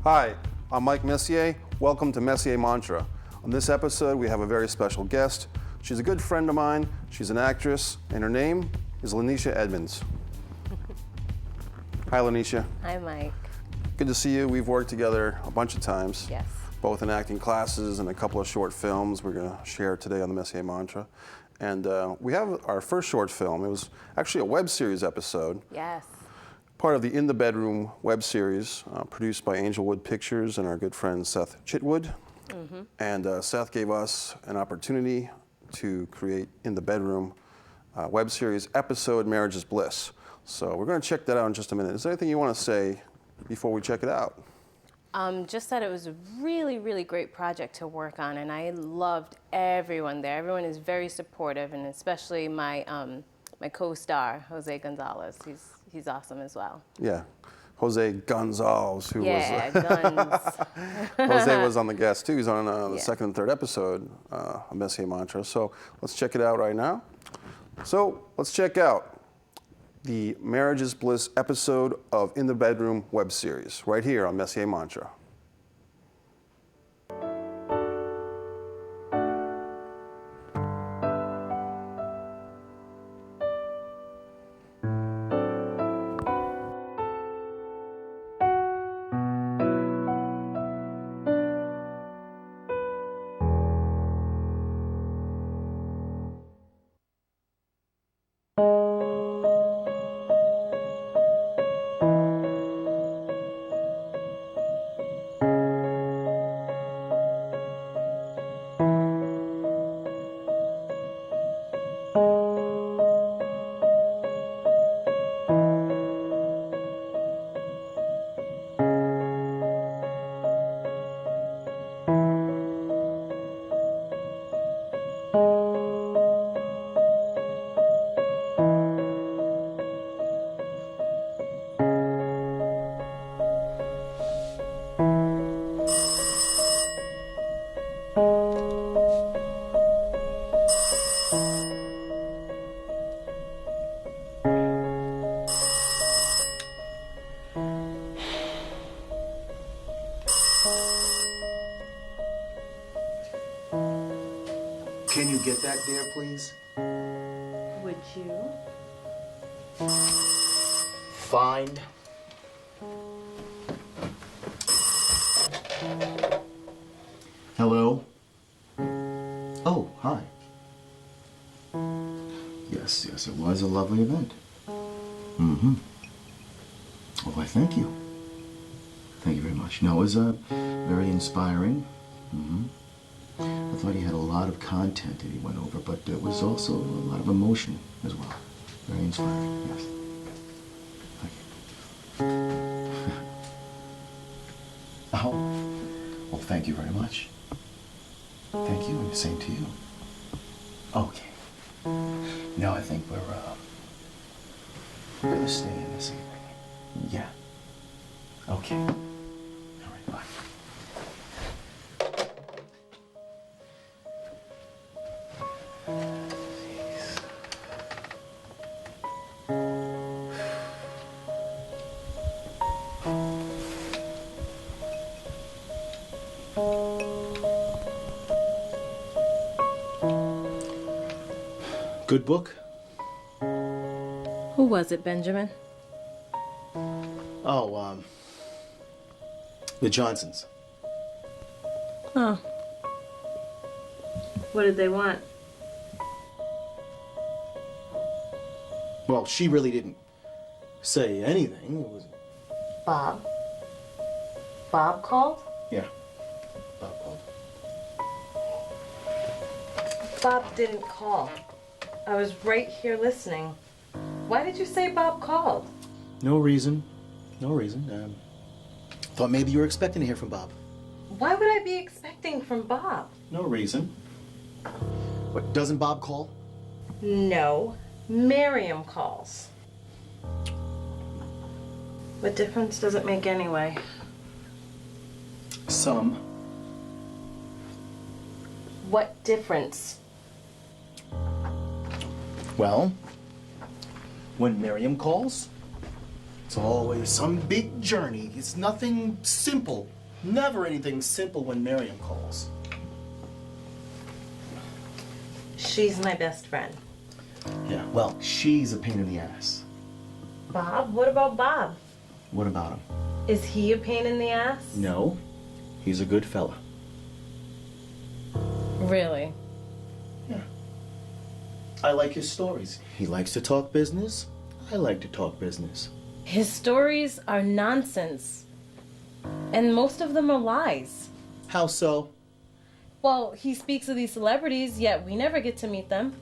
Hi, I'm Mike Messier. Welcome to Messier Mantra. On this episode, we have a very special guest. She's a good friend of mine. She's an actress, and her name is LaNecia Edmonds. Hi, LaNecia. Hi, Mike. Good to see you. We've worked together a bunch of times. Yes. Both in acting classes and a couple of short films we're going to share today on the Messier Mantra. And we have our first short film. It was actually a web series episode. Yes. Part of the In the Bedroom web series, produced by Angelwood Pictures and our good friend Seth Chitwood. Mm-hmm. And Seth gave us an opportunity to create In the Bedroom web series episode, Marriage is Bliss. So we're going to check that out in just a minute. Is there anything you want to say before we check it out? Just that it was a really, really great project to work on, and I loved everyone there. Everyone is very supportive, and especially my my co-star, Jose Guns Alves. He's awesome as well. Yeah, Jose Guns Alves, who was Guns. Jose was on the guest too. He's on the second and third episode of Messier Mantra. So let's check it out right now. So let's check out the Marriage is Bliss episode of In the Bedroom web series right here on Messier Mantra. Can you get that there, please? Would you? Find. Hello? Oh, hi. Yes, it was a lovely event. Mm-hmm. Oh, I thank you. Thank you very much. No, it was very inspiring. Mm-hmm. I thought he had a lot of content that he went over, but there was also a lot of emotion as well. Very inspiring, yes. Thank you. Oh, well, thank you very much. Thank you, and the same to you. Okay. Now I think we're gonna stay in this evening. Yeah. Okay. All right, bye. Good book? Who was it, Benjamin? Oh, the Johnsons. Oh. What did they want? Well, she really didn't say anything. It was... Bob? Bob called? Yeah, Bob called. Bob didn't call. I was right here listening. Why did you say Bob called? No reason. No reason. Thought maybe you were expecting to hear from Bob. Why would I be expecting from Bob? No reason. What, doesn't Bob call? No, Miriam calls. What difference does it make anyway? Some. What difference? Well, when Miriam calls, it's always some big journey. It's nothing simple. Never anything simple when Miriam calls. She's my best friend. Yeah, well, she's a pain in the ass. Bob? What about Bob? What about him? Is he a pain in the ass? No, he's a good fella. Really? Yeah. I like his stories. He likes to talk business. I like to talk business. His stories are nonsense. And most of them are lies. How so? Well, he speaks of these celebrities, yet we never get to meet them.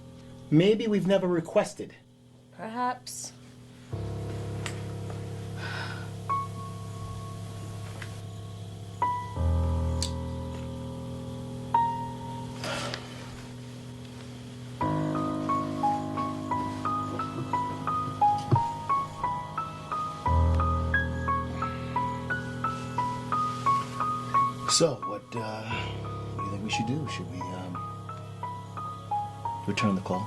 Maybe we've never requested. Perhaps. So, what do you think we should do? Should we, return the call?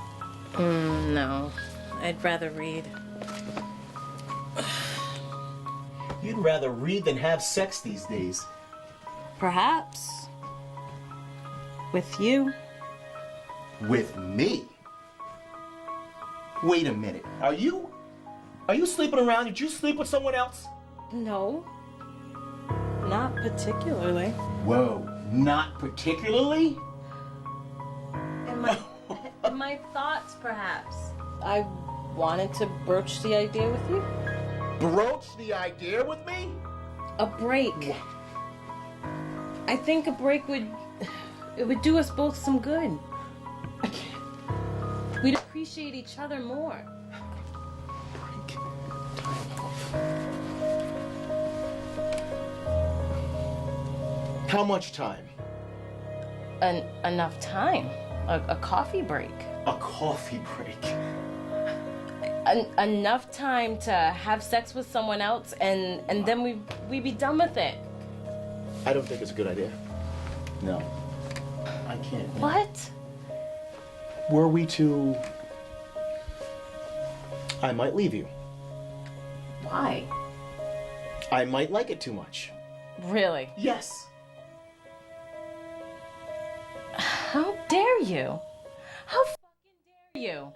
No. I'd rather read. You'd rather read than have sex these days. Perhaps. With you. With me? Wait a minute. Are you sleeping around? Did you sleep with someone else? No. Not particularly. Whoa, not particularly? In my thoughts, perhaps. I wanted to broach the idea with you. Broach the idea with me? A break. I think a break would do us both some good. I can't. We'd appreciate each other more. Break. Time off. How much time? Enough time. A coffee break. A coffee break. Enough time to have sex with someone else and then we be done with it. I don't think it's a good idea. No. I can't. What? Were we to... I might leave you. Why? I might like it too much. Really? Yes. How dare you? How fucking dare you?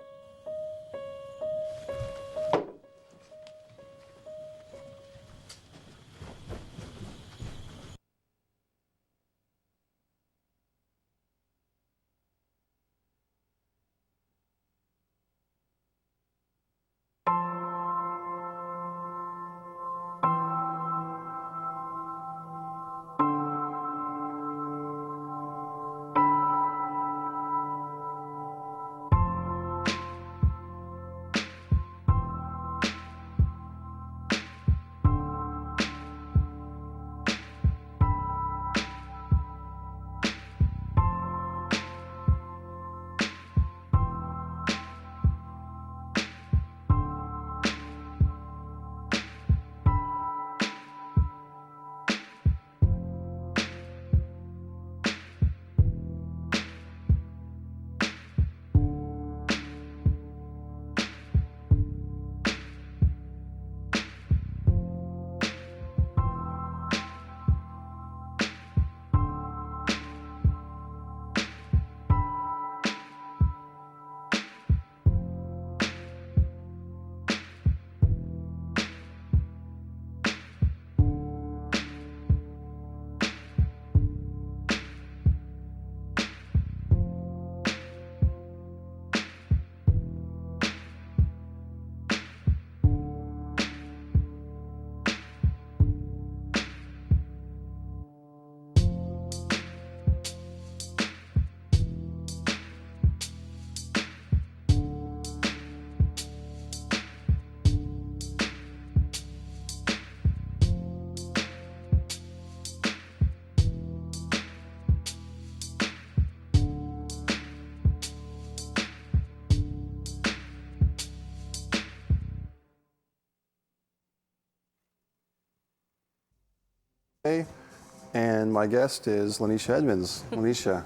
And my guest is LaNecia Edmonds. LaNecia,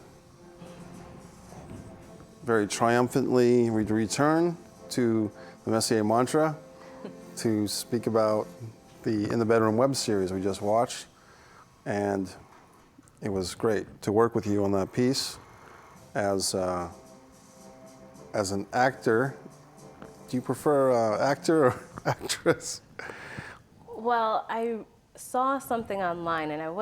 very triumphantly we return to the Messier Mantra to speak about the In the Bedroom web series we just watched. And it was great to work with you on that piece. As an actor, do you prefer actor or actress? Well, I saw something online, and I'm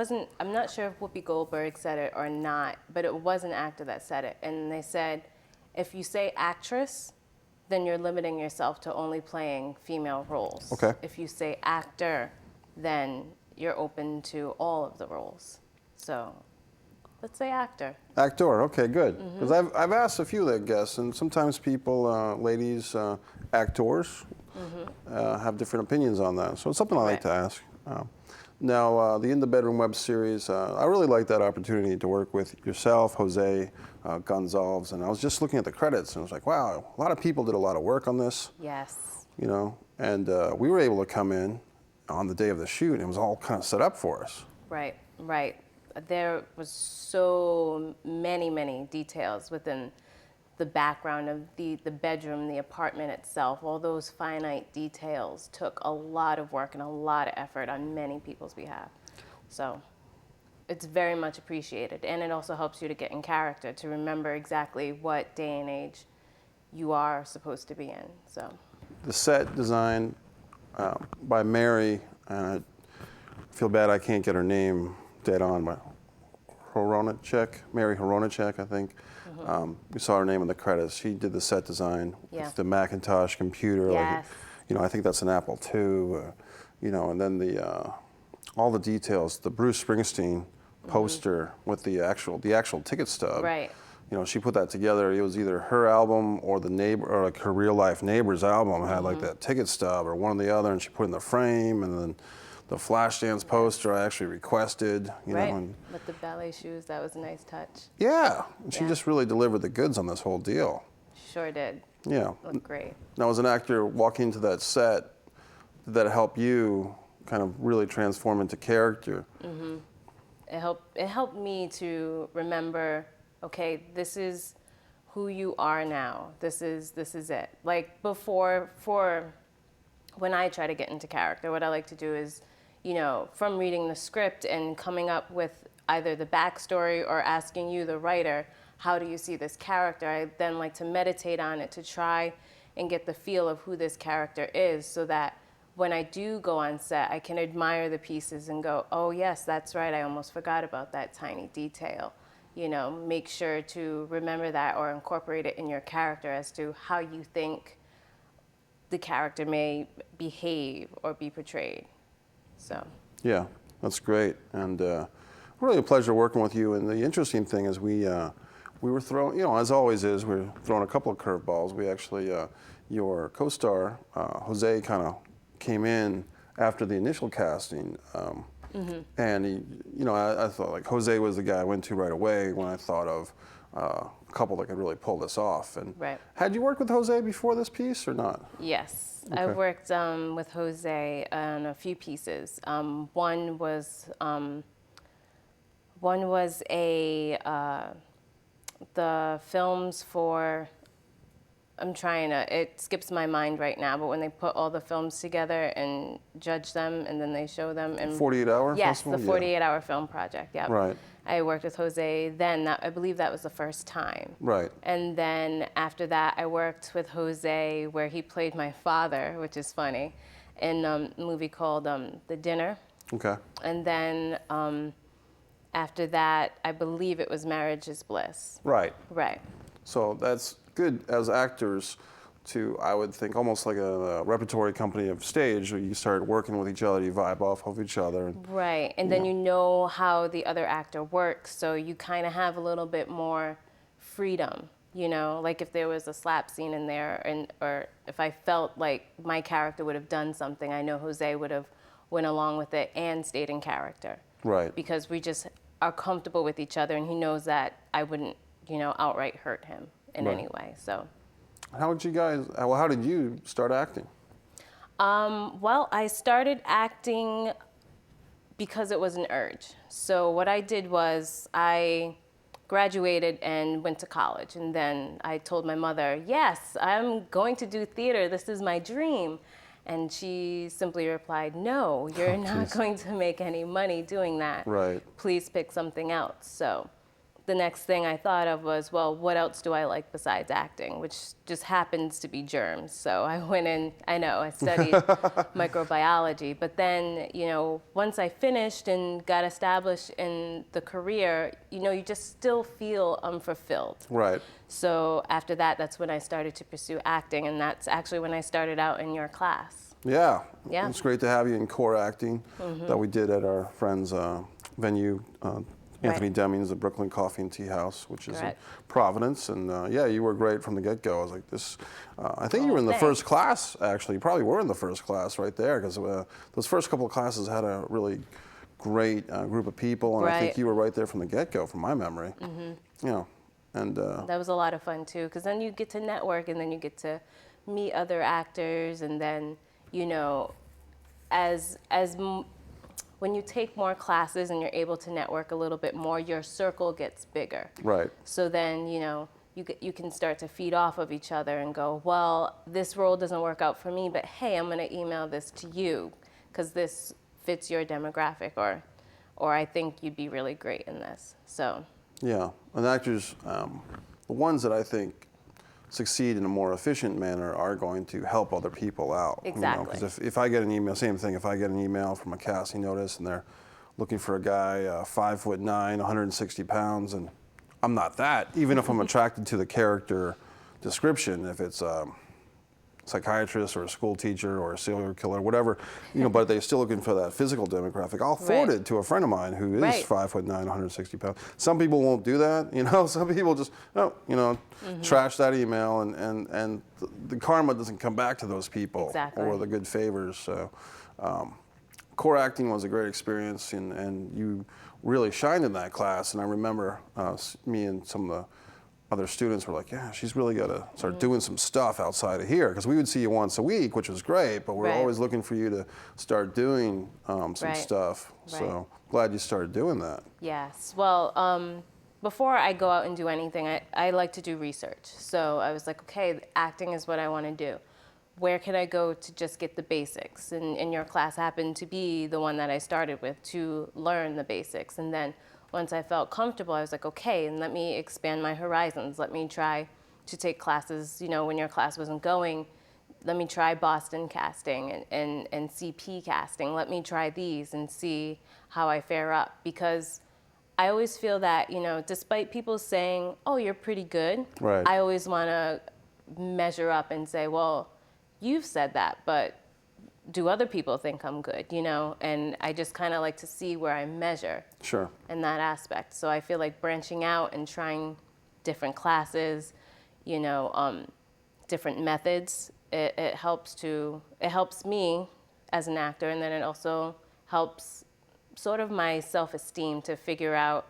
not sure if Whoopi Goldberg said it or not, but it was an actor that said it. And they said, if you say actress, then you're limiting yourself to only playing female roles. Okay. If you say actor, then you're open to all of the roles. So let's say actor. Actor, okay, good. Because I've asked a few of the guests, and sometimes people, ladies, actors, have different opinions on that. So it's something I like to ask. Now, the In the Bedroom web series, I really like that opportunity to work with yourself, Jose Guns Alves, and I was just looking at the credits, and I was like, wow, a lot of people did a lot of work on this. Yes. You know, and we were able to come in on the day of the shoot, and it was all kind of set up for us. Right, right. There was so many details within the background of the bedroom, the apartment itself. All those finite details took a lot of work and a lot of effort on many people's behalf. So it's very much appreciated. And it also helps you to get in character, to remember exactly what day and age you are supposed to be in. So The set design by Mary, and I feel bad I can't get her name dead on, but Mary Horonacek, I think. We saw her name in the credits. She did the set design with the Macintosh computer. Yes. Like, I think that's an Apple II. And then all the details, the Bruce Springsteen poster with the actual ticket stub. Right. She put that together. It was either her album or the neighbor, or like her real life neighbor's album had like that ticket stub or one or the other, and she put it in the frame, and then the Flashdance poster I actually requested. Right. And with the ballet shoes, that was a nice touch. yeah, and she just really delivered the goods on this whole deal. Sure did. Yeah. Looked great. Now, as an actor walking into that set, did that help you kind of really transform into character? It helped me to remember, okay, this is who you are now. This is it. Like before, when I try to get into character, what I like to do is, from reading the script and coming up with either the backstory or asking you, the writer, how do you see this character? I then like to meditate on it to try and get the feel of who this character is, so that when I do go on set, I can admire the pieces and go, oh yes, that's right, I almost forgot about that tiny detail. Make sure to remember that or incorporate it in your character as to how you think the character may behave or be portrayed. So. Yeah, that's great, and really a pleasure working with you. And the interesting thing is we were throwing, as always is, we're throwing a couple of curveballs. We actually, your co-star Jose kind of came in after the initial casting, and he, I thought like Jose was the guy I went to right away when I thought of a couple that could really pull this off. And right. Had you worked with Jose before this piece or not? Yes. Okay. I've worked with Jose on a few pieces. One was the films for, it skips my mind right now, but when they put all the films together and judge them and then they show them. 48 Hour Yes, Festival? the 48 Hour Film Project, yeah. Right. I worked with Jose then. I believe that was the first time. Right. And then after that, I worked with Jose where he played my father, which is funny, in a movie called The Dinner. Okay. And then after that, I believe it was Marriage is Bliss. Right. Right. So that's good as actors to, I would think, almost like a repertory company of stage where you start working with each other, you vibe off of each other. Right, and then you know how the other actor works, so you kind of have a little bit more freedom, like if there was a slap scene in there, or if I felt like my character would have done something, I know Jose would have went along with it and stayed in character. Right. Because we just are comfortable with each other, and he knows that I wouldn't, outright hurt him in any way, so. How did you start acting? Well, I started acting because it was an urge. So what I did was I graduated and went to college. And then I told my mother, yes, I'm going to do theater. This is my dream. And she simply replied, no, you're not going to make any money doing that. Right. Please pick something else. So the next thing I thought of was, well, what else do I like besides acting, which just happens to be germs. So I went in, I studied microbiology, but then, you know, once I finished and got established in the career, you know, you just still feel unfulfilled. Right. So after that, that's when I started to pursue acting, and that's actually when I started out in your class. Yeah. Yeah. It's great to have you in core acting that we did at our friend's venue, Anthony Deming's, the Brooklyn Coffee and Tea House, which is in Providence. And yeah, you were great from the get-go. I was like, this, I think you were in the first class, actually. You probably were in the first class right there, because those first couple of classes had a really great group of people. And I think you were right there from the get-go, from my memory. You know, and that was a lot of fun, too, because then you get to network, and then you get to meet other actors, and then, you know, when you take more classes and you're able to network a little bit more, your circle gets bigger. Right. So then, you know, you can start to feed off of each other and go, well, this role doesn't work out for me, but hey, I'm going to email this to you because this fits your demographic, or I think you'd be really great in this. So. Yeah. And actors, the ones that I think succeed in a more efficient manner are going to help other people out. Exactly. Because if I get an email, same thing, if I get an email from a casting notice and they're looking for a guy 5'9", 160 pounds, and I'm not that, even if I'm attracted to the character description, if it's a psychiatrist or a school teacher or a serial killer, whatever, you know, but they're still looking for that physical demographic, I'll forward it to a friend of mine who is 5'9", 160 pounds. Some people won't do that, you know, some people just, trash that email, and the karma doesn't come back to those people or the good favors. So core acting was a great experience, and you really shined in that class. And I remember me and some of the other students were like, yeah, she's really got to start doing some stuff outside of here, because we would see you once a week, which was great, but we're always looking for you to start doing some stuff. So glad you started doing that. Yes. Well, before I go out and do anything, I like to do research. So I was like, okay, acting is what I want to do. Where can I go to just get the basics? And your class happened to be the one that I started with to learn the basics. And then once I felt comfortable, I was like, okay, and let me expand my horizons. Let me try to take classes, you know, when your class wasn't going, let me try Boston casting and CP casting. Let me try these and see how I fare up. Because I always feel that, you know, despite people saying, oh, you're pretty good, I always want to measure up and say, well, you've said that, but do other people think I'm good, you know? And I just kind of like to see where I measure in that aspect. So I feel like branching out and trying different classes, you know, different methods, it helps me as an actor, and then it also helps sort of my self-esteem to figure out,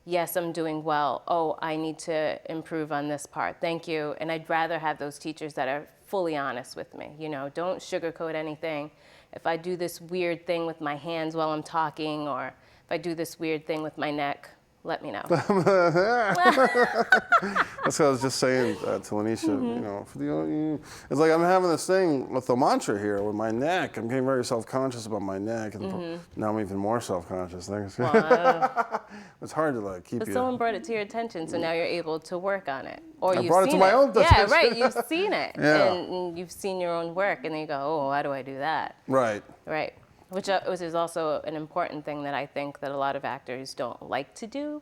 yes, I'm doing well. Oh, I need to improve on this part. Thank you. And I'd rather have those teachers that are fully honest with me. You know, don't sugarcoat anything. If I do this weird thing with my hands while I'm talking, or if I do this weird thing with my neck, let me know. That's what I was just saying to LaNecia. You know, it's like I'm having this thing with the mantra here with my neck. I'm getting very self-conscious about my neck, and now I'm even more self-conscious. It's hard to like keep. But you. someone brought it to your attention, so now you're able to work on it, or you've brought it seen to my own attention. Yeah, right. You've seen it, and you've seen your own work, and then you go, oh, why do I do that? Right. Right. Which is also an important thing that I think that a lot of actors don't like to do.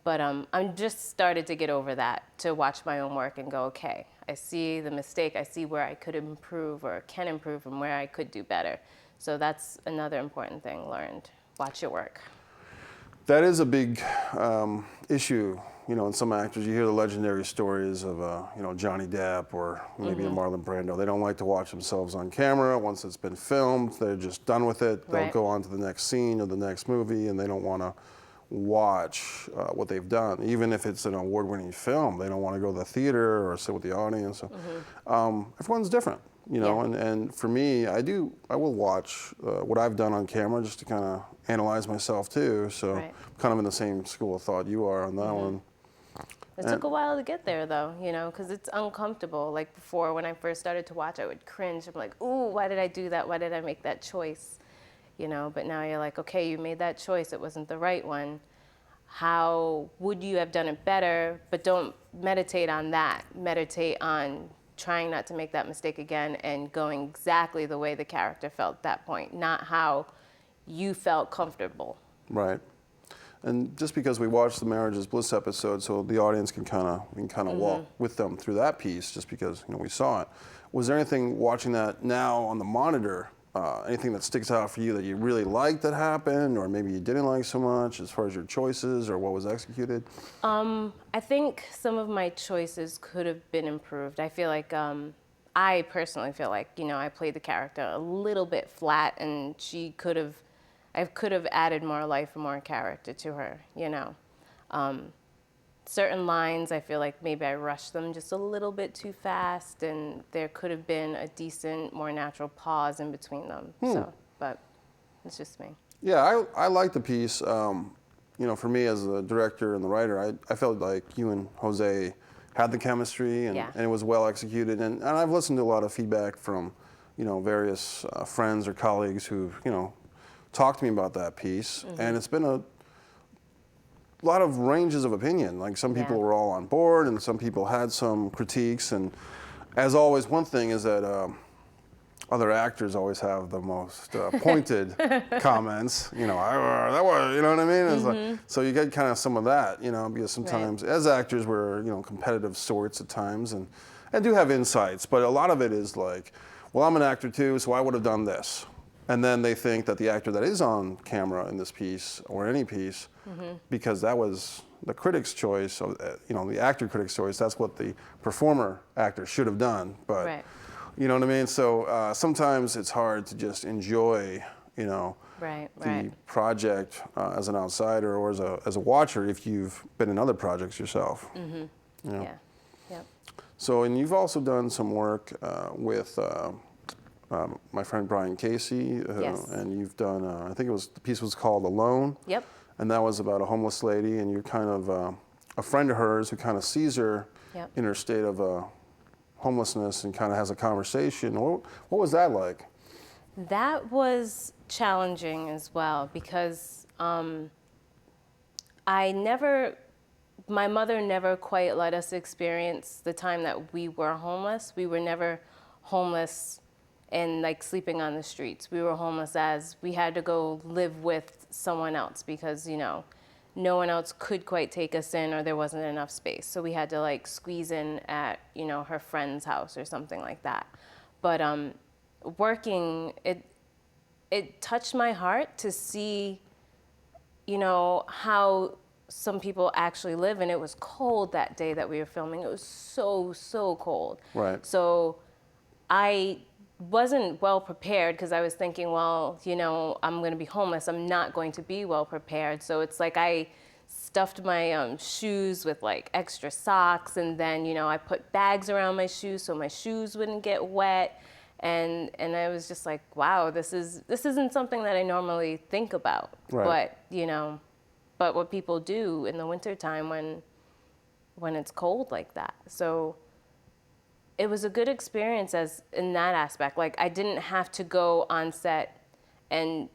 But I'm just started to get over that, to watch my own work and go, okay, I see the mistake, I see where I could improve or can improve and where I could do better. So that's another important thing learned. Watch your work. That is a big issue. You know, in some actors, you hear the legendary stories of, you know, Johnny Depp or maybe a Marlon Brando. They don't like to watch themselves on camera. Once it's been filmed, they're just done with it. They'll go on to the next scene or the next movie, and they don't want to watch what they've done. Even if it's an award-winning film, they don't want to go to the theater or sit with the audience. So, everyone's different, you know, and for me, I will watch what I've done on camera just to kind of analyze myself too. So kind of in the same school of thought you are on that one. It took a while to get there, though, you know, because it's uncomfortable. Like before, when I first started to watch, I would cringe. I'm like, ooh, why did I do that? Why did I make that choice? You know, but now you're like, okay, you made that choice. It wasn't the right one. How would you have done it better? But don't meditate on that. Meditate on trying not to make that mistake again and going exactly the way the character felt at that point, not how you felt comfortable. Right. And just because we watched the Marriage is Bliss episode, so the audience can kind of walk with them through that piece, just because we saw it. Was there anything watching that now on the monitor, anything that sticks out for you that you really liked that happened, or maybe you didn't like so much as far as your choices or what was executed? I think some of my choices could have been improved. I feel like I personally feel like I played the character a little bit flat, and I could have added more life and more character to her, certain lines, I feel like maybe I rushed them just a little bit too fast, and there could have been a decent, more natural pause in between them. So, but it's just me. Yeah, I like the piece. For me as the director and the writer, I felt like you and Jose had the chemistry, and it was well executed. And I've listened to a lot of feedback from, various friends or colleagues who, talked to me about that piece, and it's been a lot of ranges of opinion. Like some people were all on board, and some people had some critiques. And as always, one thing is that other actors always have the most pointed comments. That was, you know what I mean? It's like, so you get kind of some of that, because sometimes as actors we're competitive sorts at times, and do have insights, but a lot of it is like, well, I'm an actor too, so I would have done this. And then they think that the actor that is on camera in this piece or any piece, because that was the critic's choice, the actor critic's choice, that's what the performer actor should have done. But you know what I mean? So sometimes it's hard to just enjoy, the project as an outsider or as a watcher if you've been in other projects yourself. Yeah. So, and you've also done some work with my friend Brian Casey, and you've done, I think the piece was called Alone. Yep. And that was about a homeless lady, and you're kind of a friend of hers who kind of sees her in her state of homelessness and kind of has a conversation. What was that like? That was challenging as well, because my mother never quite let us experience the time that we were homeless. We were never homeless and like sleeping on the streets. We were homeless as we had to go live with someone else because, no one else could quite take us in, or there wasn't enough space. So we had to like squeeze in at, her friend's house or something like that. But working, it touched my heart to see, how some people actually live. And it was cold that day that we were filming. It was so, so cold. Right. So I wasn't well prepared because I was thinking, well, I'm going to be homeless. I'm not going to be well prepared. So it's like I stuffed my shoes with like extra socks, and then, I put bags around my shoes so my shoes wouldn't get wet. And I was just like, wow, this isn't something that I normally think about. Right. But what people do in the wintertime when it's cold like that. So it was a good experience in that aspect. Like I didn't have to go on set and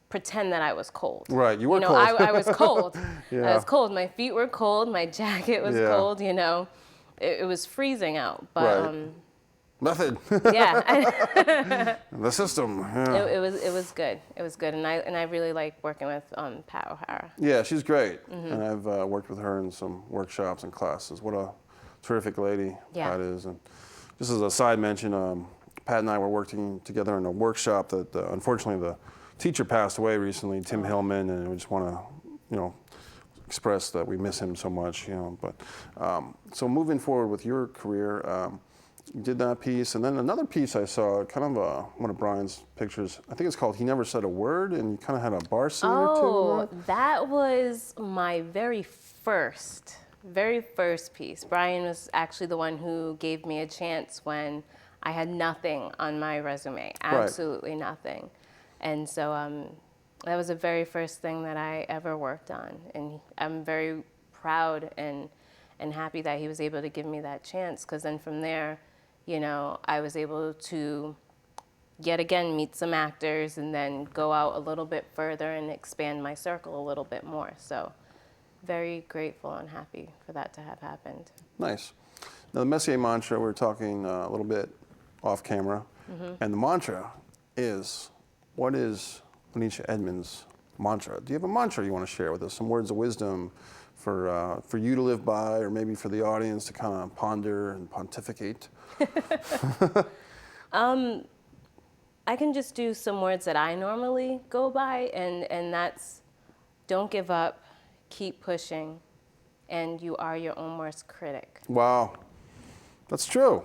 pretend that I was cold. Right, you were cold. I was cold. I was cold. My feet were cold. My jacket was cold. It was freezing out. But method. The system. Yeah. It was good. It was good, and I really like working with Pat O'Hara. Yeah, she's great, and I've worked with her in some workshops and classes. What a terrific lady Pat is. And just as a side mention, Pat and I were working together in a workshop that unfortunately the teacher passed away recently, Tim Hillman, and we just want to, express that we miss him so much, But so moving forward with your career, you did that piece, and then another piece I saw, kind of one of Brian's pictures. I think it's called "He Never Said a Word," and you kind of had a bar scene or two. Oh, that was my very first piece. Brian was actually the one who gave me a chance when I had nothing on my resume, absolutely nothing. And so that was the very first thing that I ever worked on. And I'm very proud and happy that he was able to give me that chance, because then from there, you know, I was able to yet again meet some actors and then go out a little bit further and expand my circle a little bit more. So very grateful and happy for that to have happened. Nice. Now the Messier Mantra, we were talking a little bit off camera, and the mantra is, what is LaNecia Edmonds' mantra? Do you have a mantra you want to share with us? Some words of wisdom for you to live by, or maybe for the audience to kind of ponder and pontificate? I can just do some words that I normally go by, and that's don't give up, keep pushing, and you are your own worst critic. Wow, that's true.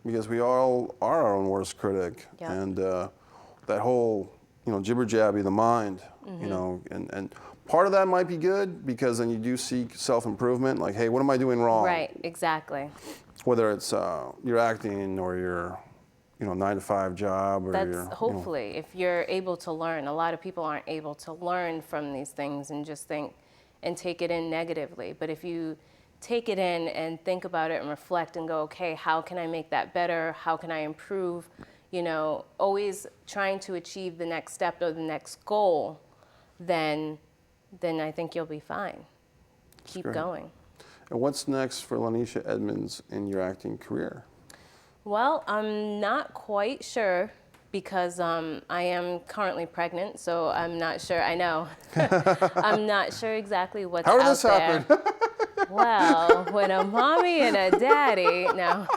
Because we all are our own worst critic, Yep. and that whole, you know, jibber jabby of the mind, you know, and part of that might be good because then you do seek self-improvement, like, hey, what am I doing wrong? Right, exactly. Whether it's your acting or your, you know, 9-to-5 job, or That's your, hopefully, if you're able to learn. A lot of people aren't able to learn from these things and just think and take it in negatively. But if you take it in and think about it and reflect and go, okay, how can I make that better? How can I improve? You know, always trying to achieve the next step or the next goal, then I think you'll be fine. Keep great. going. And what's next for LaNecia Edmonds in your acting career? Well, I'm not quite sure because I am currently pregnant, so I'm not sure. I know. I'm not sure exactly what's How did out this there. happen? Well, when a mommy and a daddy, no.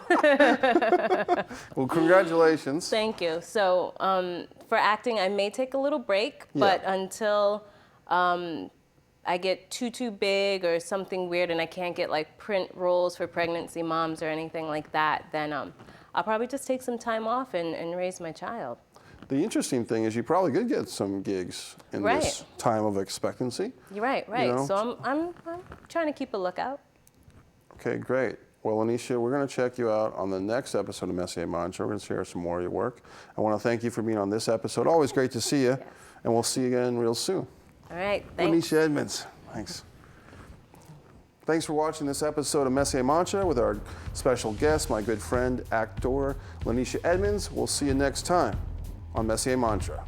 Well, congratulations. Thank you. So for acting, I may take a little break, but until I get too big or something weird and I can't get like print roles for pregnancy moms or anything like that, then I'll probably just take some time off and raise my child. The interesting thing is you probably could get some gigs in this time of expectancy. You're right. You know? So I'm trying to keep a lookout. Okay, great. Well, LaNecia, we're going to check you out on the next episode of Messier Mantra. We're going to share some more of your work. I want to thank you for being on this episode. Always great to see you, and we'll see you again real soon. All right, thanks. LaNecia Edmonds, thanks. Thanks for watching this episode of Messier Mantra with our special guest, my good friend, actor LaNecia Edmonds. We'll see you next time on Messier Mantra.